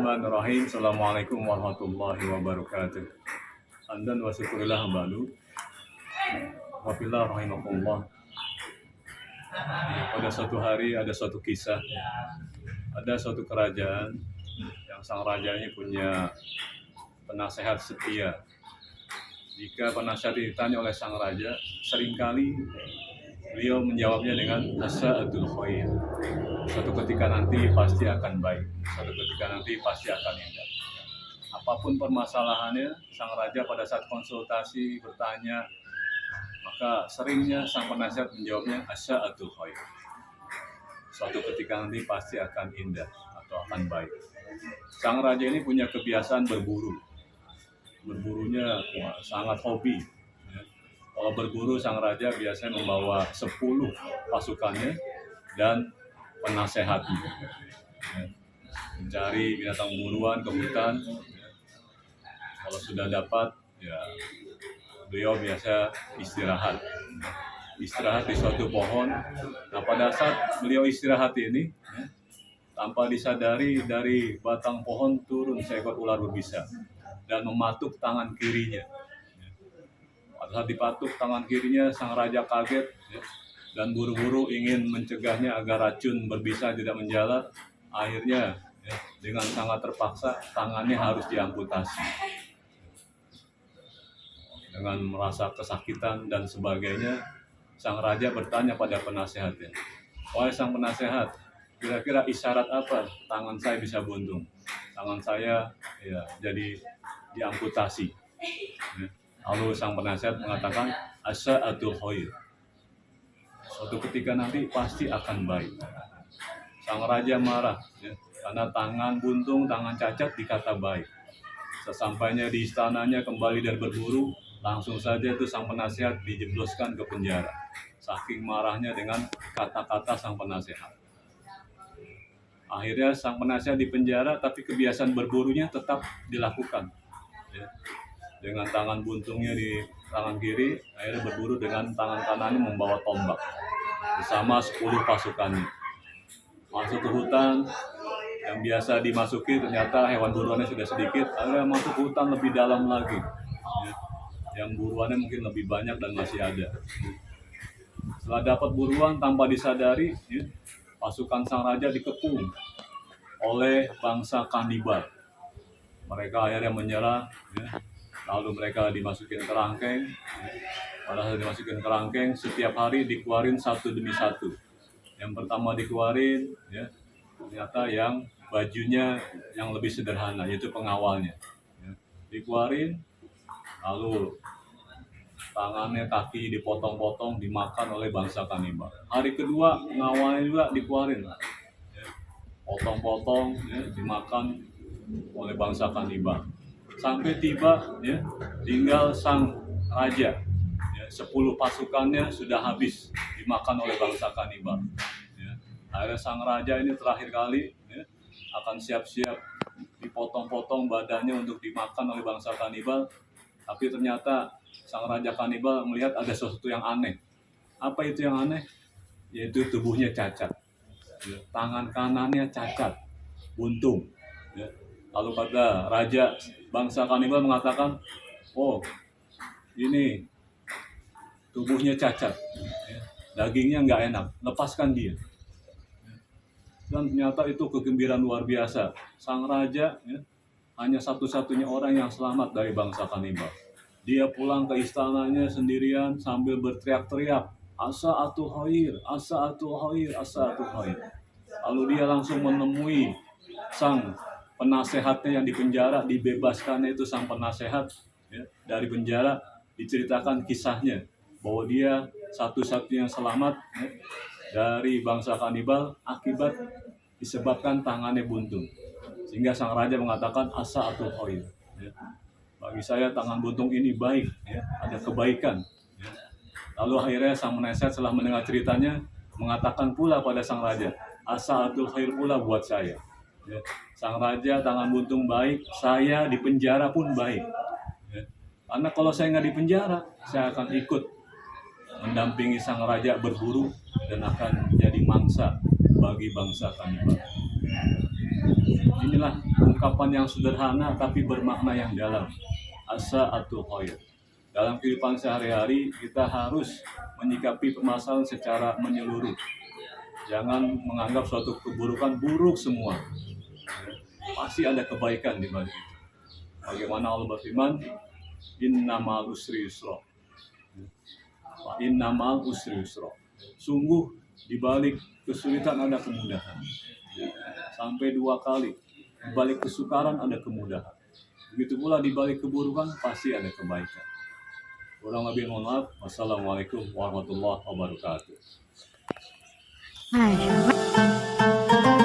Bismillahirrahmanirrahim. Assalamualaikum warahmatullahi wabarakatuh. Hamdan wa syukurillah balu. Wabillah rahimakumullah. Pada suatu hari ada suatu kisah. Ada suatu kerajaan yang sang raja ini punya penasehat setia. Jika penasehat ditanya oleh sang raja, seringkali beliau menjawabnya dengan asa'atul khair. Suatu ketika nanti pasti akan baik. Suatu ketika nanti pasti akan indah. Apapun permasalahannya, sang raja pada saat konsultasi bertanya, maka seringnya sang penasihat menjawabnya asa'atul khair. Suatu ketika nanti pasti akan indah atau akan baik. Sang raja ini punya kebiasaan berburu. Berburunya sangat hobi. Kalau berburu, sang raja biasanya membawa 10 pasukannya dan penasehatnya. Mencari binatang buruan ke hutan. Kalau sudah dapat, ya beliau biasa istirahat di suatu pohon. Nah, pada saat beliau istirahat ini, tanpa disadari dari batang pohon turun seekor ular berbisa dan mematuk tangan kirinya. Pada saat dipatuk tangan kirinya, sang raja kaget dan buru-buru ingin mencegahnya agar racun berbisa tidak menjalar. Akhirnya dengan sangat terpaksa tangannya harus diamputasi. Dengan merasa kesakitan dan sebagainya, sang raja bertanya pada penasehatnya, "Wahai sang penasehat, kira-kira isyarat apa tangan saya bisa buntung? Tangan saya jadi diamputasi." Lalu sang penasehat mengatakan, asa'atul khair. Suatu ketika nanti pasti akan baik. Sang raja marah karena tangan buntung, tangan cacat dikata baik. Sesampainya di istananya kembali dari berburu, langsung saja itu sang penasehat dijebloskan ke penjara. Saking marahnya dengan kata-kata sang penasehat. Akhirnya sang penasehat di penjara, tapi kebiasaan berburunya tetap dilakukan. Dengan tangan buntungnya di tangan kiri, akhirnya berburu dengan tangan kanannya membawa tombak bersama 10 pasukannya. Masuk ke hutan yang biasa dimasuki, ternyata hewan buruannya sudah sedikit. Akhirnya masuk ke hutan lebih dalam lagi, yang buruannya mungkin lebih banyak dan masih ada. Setelah dapat buruan tanpa disadari, pasukan sang raja dikepung oleh bangsa kanibal. Mereka akhirnya menyerah. Lalu mereka dimasukin ke rangkeng. Pada saat dimasukin ke rangkeng, setiap hari dikeluarin satu demi satu. Yang pertama dikeluarin, ternyata yang bajunya yang lebih sederhana, yaitu pengawalnya. Dikeluarin, lalu tangannya, kaki dipotong-potong, dimakan oleh bangsa kanibal. Hari kedua, pengawalnya juga dikeluarin, potong-potong, dimakan oleh bangsa kanibal. Sampai tiba, tinggal sang raja. 10 pasukannya sudah habis dimakan oleh bangsa kanibal. Akhirnya sang raja ini terakhir kali akan siap-siap dipotong-potong badannya untuk dimakan oleh bangsa kanibal. Tapi ternyata sang raja kanibal melihat ada sesuatu yang aneh. Apa itu yang aneh? Yaitu tubuhnya cacat. Tangan kanannya cacat, buntung. Lalu kata raja bangsa kanibal mengatakan, "Oh, ini tubuhnya cacat, dagingnya nggak enak, lepaskan dia." Dan ternyata itu kegembiraan luar biasa. Sang raja hanya satu-satunya orang yang selamat dari bangsa kanibal. Dia pulang ke istananya sendirian sambil berteriak-teriak, asa'atul khair, asa'atul khair, asa'atul khair. Lalu dia langsung menemui sang penasehatnya yang di penjara, dibebaskannya itu sang penasehat dari penjara, diceritakan kisahnya bahwa dia satu-satunya yang selamat dari bangsa kanibal akibat disebabkan tangannya buntung. Sehingga sang raja mengatakan asa'atul khair. Bagi saya tangan buntung ini baik, ada kebaikan. Lalu akhirnya sang penasehat setelah mendengar ceritanya mengatakan pula pada sang raja, asa'atul khair pula buat saya. Sang raja tangan buntung baik, saya di penjara pun baik. Karena kalau saya nggak di penjara, saya akan ikut mendampingi sang raja berburu dan akan menjadi mangsa bagi bangsa kanibal. Inilah ungkapan yang sederhana tapi bermakna yang dalam. Asa atau khair. Dalam kehidupan sehari-hari kita harus menyikapi permasalahan secara menyeluruh. Jangan menganggap suatu keburukan buruk semua. Pasti ada kebaikan di balik itu. Bagaimana Allah berfirman, innamal usri yusra. Innamal usri yusra. Sungguh di balik kesulitan ada kemudahan. Sampai 2 kali. Di balik kesukaran ada kemudahan. Begitu pula di balik keburukan pasti ada kebaikan. Kurang lebih mohon maaf. Wassalamualaikum warahmatullahi wabarakatuh. Masya Allah.